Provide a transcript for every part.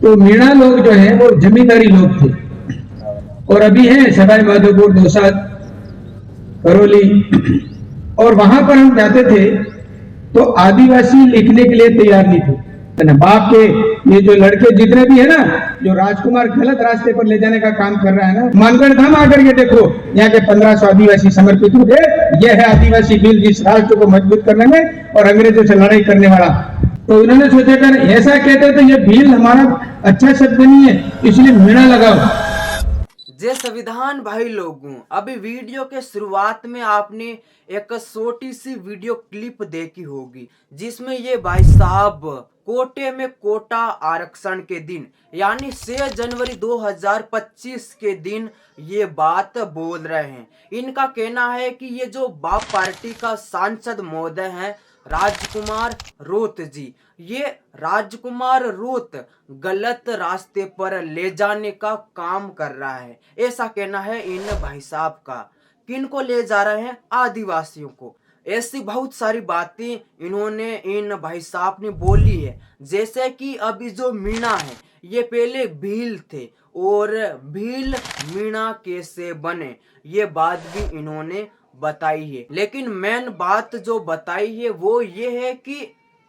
तो मीणा लोग जो है वो जमींदारी लोग थे और अभी हैं सवाई माधोपुर, दौसा, करौली। और वहां पर हम जाते थे तो आदिवासी लिखने के लिए तैयार नहीं थे। बाप के ये जो लड़के जितने भी है ना, जो राजकुमार गलत रास्ते पर ले जाने का काम कर रहा है ना, मानगढ़ धाम आकर के देखो, यहाँ के 1500 आदिवासी समर्पित हो गए। ये है आदिवासी बिल, जिस राष्ट्र को मजबूत करने में और अंग्रेजों से लड़ाई करने वाला। तो उन्होंने सोचा कर ऐसा कहते तो ये बिल हमारा अच्छा शब्द नहीं है, इसलिए मीणा लगाओ। जय संविधान भाई लोगों, अभी वीडियो के शुरुआत में आपने एक छोटी सी वीडियो क्लिप देखी होगी जिसमें ये भाई साहब कोटे में कोटा आरक्षण के दिन यानी 6 जनवरी 2025 के दिन ये बात बोल रहे हैं। इनका कहना है कि ये जो बाप पार्टी का सांसद महोदय हैं राजकुमार रोत जी, ये राजकुमार रोत गलत रास्ते पर ले जाने का काम कर रहा है, ऐसा कहना है इन भाई साहब का। किनको ले जा रहे हैं? आदिवासियों को। ऐसी बहुत सारी बातें इन्होंने इन भाई साहब ने बोली है, जैसे कि अभी जो मीणा है ये पहले भील थे और भील मीणा कैसे बने ये बात भी इन्होंने बताई है। लेकिन मेन बात जो बताई है वो ये है कि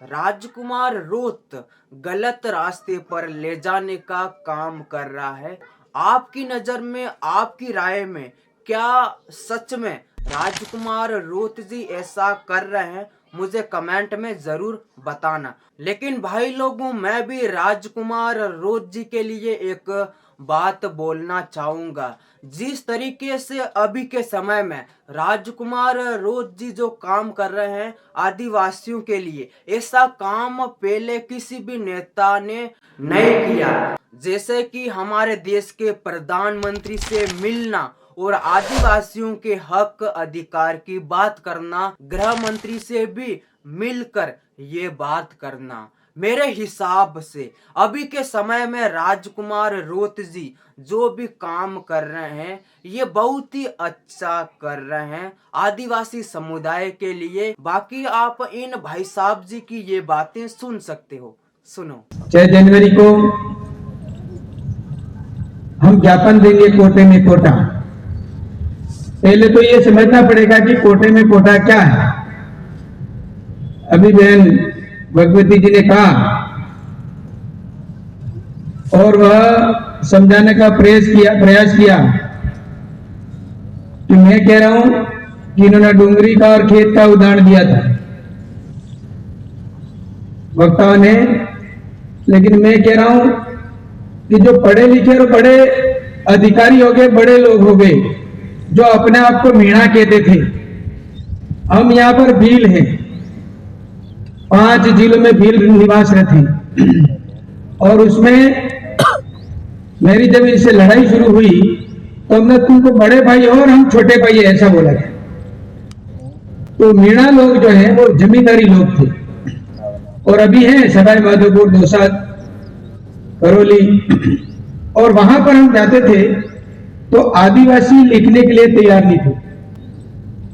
राजकुमार रोत गलत रास्ते पर ले जाने का काम कर रहा है। आपकी नजर में, आपकी राय में क्या सच में राजकुमार रोत जी ऐसा कर रहे हैं? मुझे कमेंट में जरूर बताना। लेकिन भाई लोगों, मैं भी राजकुमार रोत जी के लिए एक बात बोलना चाहूंगा। जिस तरीके से अभी के समय में राजकुमार रोत जी जो काम कर रहे हैं आदिवासियों के लिए, ऐसा काम पहले किसी भी नेता ने नहीं किया। जैसे कि हमारे देश के प्रधानमंत्री से मिलना और आदिवासियों के हक अधिकार की बात करना, गृह मंत्री से भी मिलकर ये बात करना। मेरे हिसाब से अभी के समय में राजकुमार रोत जी जो भी काम कर रहे हैं ये बहुत ही अच्छा कर रहे हैं आदिवासी समुदाय के लिए। बाकी आप इन भाई साहब जी की ये बातें सुन सकते हो, सुनो। 6 जनवरी को हम ज्ञापन देंगे कोटे में कोटा। पहले तो ये समझना पड़ेगा कि कोटे में कोटा क्या है। अभी बहन भगवती जी ने कहा और वह समझाने का प्रयास किया कि मैं कह रहा हूं कि इन्होंने डूंगरी का और खेत का उदाहरण दिया था वक्ताओं ने। लेकिन मैं कह रहा हूं कि जो पढ़े लिखे और बड़े अधिकारी हो गए, बड़े लोग हो गए, जो अपने आप को मीणा कहते थे, हम यहां पर भील हैं। 5 जिलों में भील निवास रहते हैं और उसमें मेरी जब इससे लड़ाई शुरू हुई तो हमने तुमको बड़े भाई हो और हम छोटे भाई है, ऐसा बोला गया। तो मीणा लोग जो है वो जमींदारी लोग थे और अभी हैं सवाई माधोपुर, दौसा, करौली। और वहां पर हम जाते थे तो आदिवासी लिखने के लिए तैयार नहीं थे।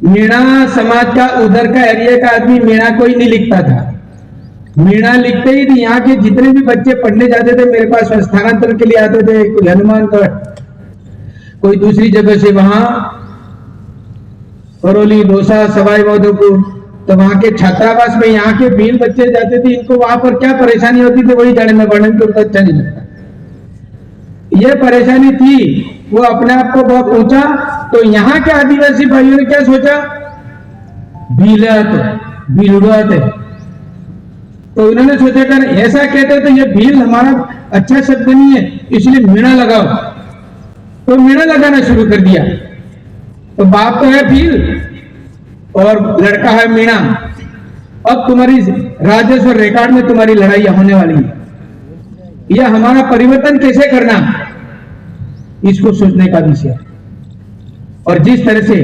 मीणा समाज का, उधर का एरिया का आदमी मीणा कोई नहीं लिखता था। मीणा लिखते ही थे। यहाँ के जितने भी बच्चे पढ़ने जाते थे मेरे पास स्थानांतरण के लिए आते थे, कोई हनुमानगढ़, कोई दूसरी जगह से, वहां करौली, दौसा, सवाई माधोपुर, तो वहां के छात्रावास में यहाँ के भील बच्चे जाते थे। इनको वहां पर क्या परेशानी होती थी वही जाने में, वर्णन तो अच्छा नहीं लगता। यह परेशानी थी, वो अपने आप को बहुत ऊंचा। तो यहाँ के आदिवासी भाइयों ने क्या सोचा, भील उड़ाते। तो इन्होंने सोचा कर ऐसा कहते तो ये भील हमारा अच्छा शब्द नहीं है, इसलिए मीणा लगाओ। तो मीणा लगाना शुरू कर दिया। तो बाप तो है भील और लड़का है मीणा। अब तुम्हारी राजस्व रिकॉर्ड में तुम्हारी लड़ाई होने वाली है। यह हमारा परिवर्तन कैसे करना, इसको सोचने का विषय। और जिस तरह से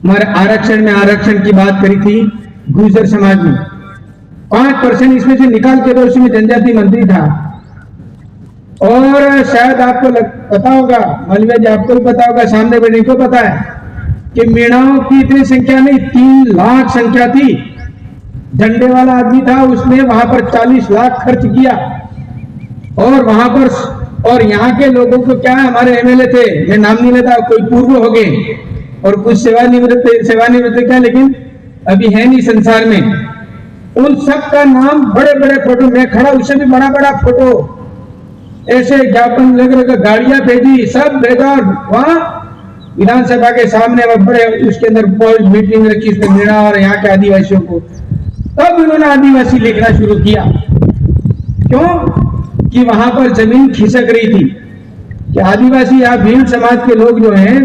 हमारे आरक्षण की बात करी थी गुर्जर समाज में, 5% इसमें से निकाल के दो, उसमें जनजाति मंत्री था। और शायद आपको पता होगा, मालवीय जी आपको भी पता होगा, सामने बैठने को पता है कि मीणाओं की इतनी संख्या नहीं, 3 लाख संख्या थी। झंडे वाला आदमी था, उसने वहां पर 40 लाख खर्च किया और वहां पर और यहाँ के लोगों को क्या है, हमारे एमएलए थे, मैं नाम नहीं लेता, कोई पूर्व हो गए और कुछ सेवानिवृत्त क्या, लेकिन अभी है नहीं संसार में, उन सब का नाम बड़े बड़े फोटो में खड़ा, उससे भी बड़ा बड़ा फोटो, ऐसे ज्ञापन लग गाड़ियां भेजी, सब भेजा, और वहां विधानसभा के सामने बड़े उसके अंदर मीटिंग रखी उसमें मीणा और यहाँ के आदिवासियों को, तब उन्होंने आदिवासी लिखना शुरू किया। क्यों कि वहां पर जमीन खिसक रही थी कि आदिवासी या भील समाज के लोग जो हैं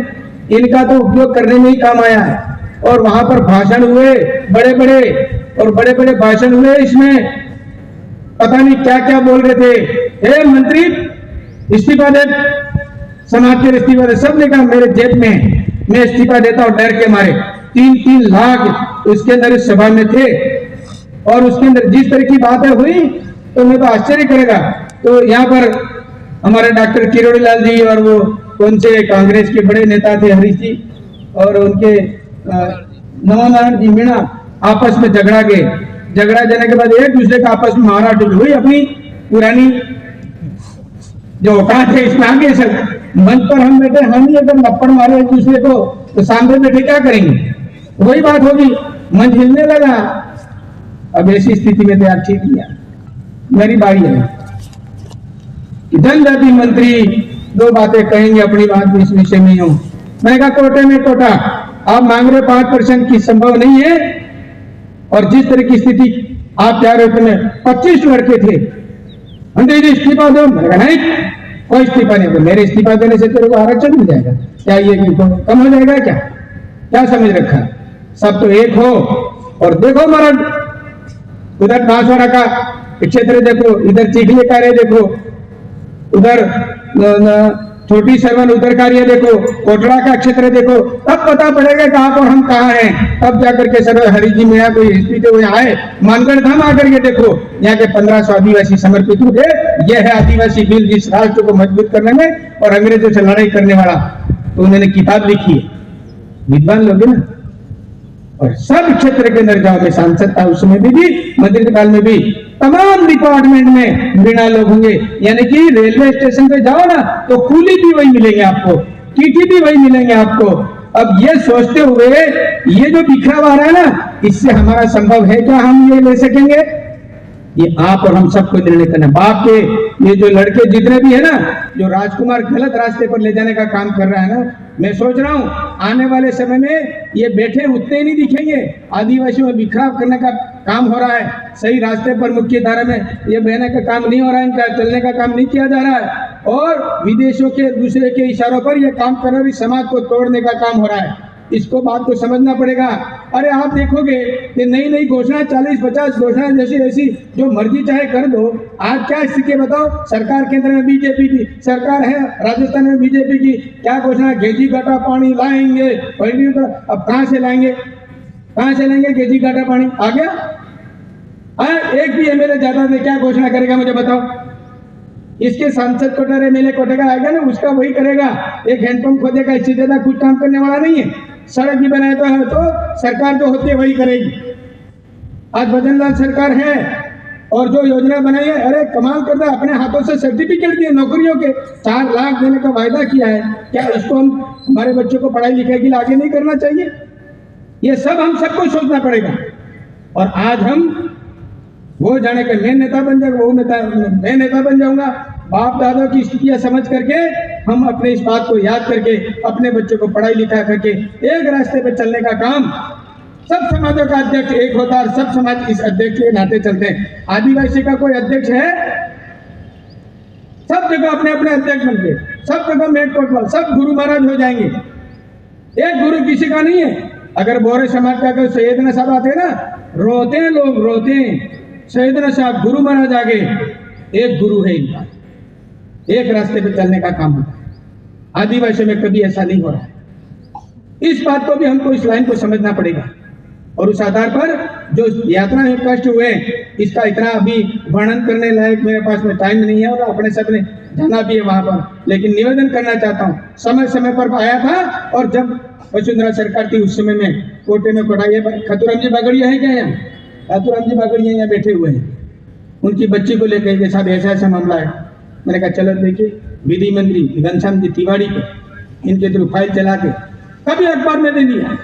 इनका तो उपयोग करने में ही काम आया है। और वहां पर भाषण हुए बड़े बड़े भाषण हुए, इसमें पता नहीं क्या क्या बोल रहे थे, हे मंत्री इस्तीफा दे, समाज के इस्तीफा दे, सबने कहा मेरे जेब में, मैं इस्तीफा देता हूं डर के मारे। 3-3 लाख उसके अंदर इस सभा में थे और उसके अंदर जिस तरह की बातें हुई तो मैं तो आश्चर्य करेगा। तो यहाँ पर हमारे डॉक्टर किरोड़ी लाल जी और वो कौन से कांग्रेस के बड़े नेता थे हरीश जी और उनके नवानारायण जी मीणा आपस में झगड़ा जाने के बाद एक दूसरे का आपस में मारामारी हुई, अपनी पुरानी जो औकात है इसमें आगे सब मंच पर हम बैठे, हम ही अगर लपड़ मारे एक दूसरे को तो सामने बैठे क्या करेंगे, वही बात होगी, मंच हिलने लगा। अब ऐसी स्थिति में तैयार ठीक किया, मेरी बारी है कि जनजाति मंत्री 2 बातें कहेंगे, अपनी बात इस विषय में हूं। मैंने कहा कोटे में कोटा आप मांग रहे 5% की संभव नहीं है, और जिस तरह की स्थिति आप कह रहे थे, 25 लड़के थे, मंत्री जी इस्तीफा दो, मैंने कहा नहीं कोई इस्तीफा नहीं दो, मेरे इस्तीफा देने से तेरे को आरक्षण मिल जाएगा क्या, ये कम हो जाएगा क्या समझ रखा है, सब तो एक हो। और देखो मरण उधर बांसवाड़ा का क्षेत्र देखो, इधर चिखली कार्य देखो, उधर छोटी सरवन उधर कार्य देखो, कोटड़ा का क्षेत्र देखो, तब पता पड़ेगा कहां पर हम कहां हैं। तब जाकर के सर हरि जी में कोई हिस्ट्री तो आए, मानगढ़ धाम आकर के देखो, यहाँ के 1500 आदिवासी समर्पित हुए। यह है आदिवासी बिल, जिस राष्ट्र को मजबूत करने में और अंग्रेजों से लड़ाई करने वाला। तो उन्होंने किताब लिखी है, विद्वान लोग ना, और सब क्षेत्र के अंदर जाओ, मैं सांसद था उस समय भी मंत्रिकाल में भी, तमाम डिपार्टमेंट में मीणा लोग होंगे। यानी कि रेलवे स्टेशन पे जाओ ना तो कूली भी वही मिलेंगे आपको, टीटी भी वही मिलेंगे आपको। अब ये सोचते हुए ये जो बिखरा हुआ रहा है ना, इससे हमारा संभव है क्या हम ये ले सकेंगे? ये आप और हम सबको निर्णय करना। बाप के ये जो लड़के जितने भी है ना, जो राजकुमार गलत रास्ते पर ले जाने का काम कर रहा है ना, मैं सोच रहा हूं आने वाले समय में ये बैठे उतने ही नहीं दिखेंगे, आदिवासियों में बिखराव करने का काम हो रहा है। सही रास्ते पर मुख्य धारा में ये बहने का काम नहीं हो रहा है, इनका चलने का काम नहीं किया जा रहा है, और विदेशों के दूसरे के इशारों पर ये काम कर रहे, समाज को तोड़ने का काम हो रहा है। इसको बात को समझना पड़ेगा। अरे आप देखोगे कि नई नई घोषणा 40-50 घोषणा जैसी ऐसी जो मर्जी चाहे कर दो। आज क्या स्थिति है बताओ? सरकार केंद्र में बीजेपी की सरकार है, राजस्थान में बीजेपी की क्या घोषणा, गेजी घाटा पानी लाएंगे। अब कहां से लाएंगे, गेजी घाटा पानी आ गया? एक भी एमएलए ज्यादा से क्या घोषणा करेगा मुझे बताओ? इसके सांसद कोटा एमएलए कोटे का आएगा ना, उसका वही करेगा। एक हैंडपंप खोदेगा, इससे ज्यादा कुछ काम करने वाला नहीं है। सड़क भी बनाए तो सरकार जो होती है वही करेगी। आज भजनलाल सरकार है और जो योजना बनाई है, अरे कमाल करता है, अपने हाथों से सर्टिफिकेट दिए नौकरियों के, 4 लाख देने का वायदा किया है। क्या इसको हम हमारे बच्चों को पढ़ाई लिखाई के लिए आगे नहीं करना चाहिए? ये सब हम सबको सोचना पड़ेगा। और आज हम वो जाने के मैं नेता बन जाऊंगा, मैं नेता बन जाऊंगा, बाप दादा की स्थितियां समझ करके हम अपने इस बात को याद करके अपने बच्चों को पढ़ाई लिखा करके एक रास्ते पे चलने का काम। सब समाजों का अध्यक्ष एक होता है और सब समाज इस अध्यक्ष के नाते चलते हैं। आदिवासी का कोई अध्यक्ष है? सब जगह अपने अपने अध्यक्ष बनते, सब जगह मेट कोटवाल, सब गुरु महाराज हो जाएंगे। एक गुरु किसी का नहीं है। अगर बोरे समाज का कोई सैयदना साहब आते ना, रोते हैं लोग, रोते हैं। सैयदना साहब गुरु महाराज आगे, एक गुरु है इनका, एक रास्ते पे चलने का काम होता है। आदिवासी में कभी ऐसा नहीं हो रहा है। इस बात को भी हमको, इस लाइन को समझना पड़ेगा। और उस आधार पर जो यात्रा में कष्ट हुए, इसका इतना अभी वर्णन करने लायक मेरे पास में टाइम नहीं है, और अपने सब ने जाना भी है वहां पर। लेकिन निवेदन करना चाहता हूँ, समय समय पर आया था, और जब वसुंधरा सरकार थी उस समय में कोटे में कोटाइए। खतुराम जी बागड़िया है क्या यहाँ? खतुराम जी बागड़िया यहाँ बैठे हुए हैं। उनकी बच्ची को लेकर के साथ ऐसा ऐसा मामला है, मैंने कहा चलो देखिए विधि मंत्री घनश्याम जी तिवारी को इनके थ्रू फाइल चला के कभी अखबार में दे दिया।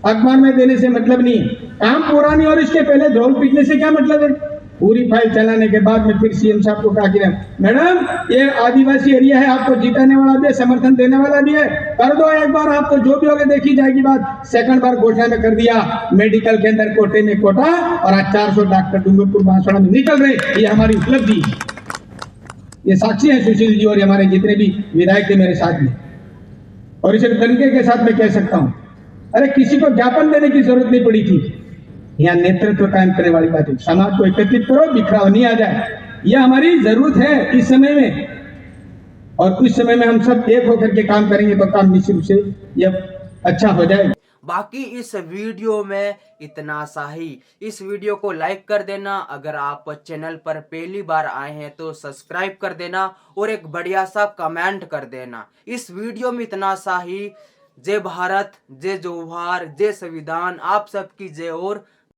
अखबार में देने से मतलब नहीं है, काम पूरा नहीं और इसके पहले ढोल पीटने से क्या मतलब है। पूरी फाइल चलाने के बाद में फिर सीएम साहब को कहा कि मैडम ये आदिवासी एरिया है, आपको जिताने वाला भी है, समर्थन देने वाला भी है, कर दो एक बार, आपको जो भी होगा देखी जाएगी बात। सेकंड बार घोषणा में कर दिया, मेडिकल के अंदर कोटे में कोटा और आज 400 डॉक्टर डूंगरपुर बांसवाड़ा में निकल रहे। ये हमारी उपलब्धि, ये साक्षी है सुशील जी और हमारे जितने भी विधायक थे मेरे साथ में। और इसे तरीके के साथ मैं कह सकता हूं, अरे किसी को ज्ञापन देने की जरूरत नहीं पड़ी थी। यहाँ नेतृत्व कायम करने वाली बात है, समाज को एकत्रित करो, बिखराव नहीं आ जाए, यह हमारी जरूरत है इस समय में। और उस समय में हम सब एक होकर के काम करेंगे तो काम निश्चित रूप से यह अच्छा हो जाएगा। बाकी इस वीडियो में इतना सा ही। इस वीडियो को लाइक कर देना, अगर आप चैनल पर पहली बार आए हैं तो सब्सक्राइब कर देना और एक बढ़िया सा कमेंट कर देना। इस वीडियो में इतना सा ही। जय भारत, जय जोहार, जय संविधान, आप सबकी जय और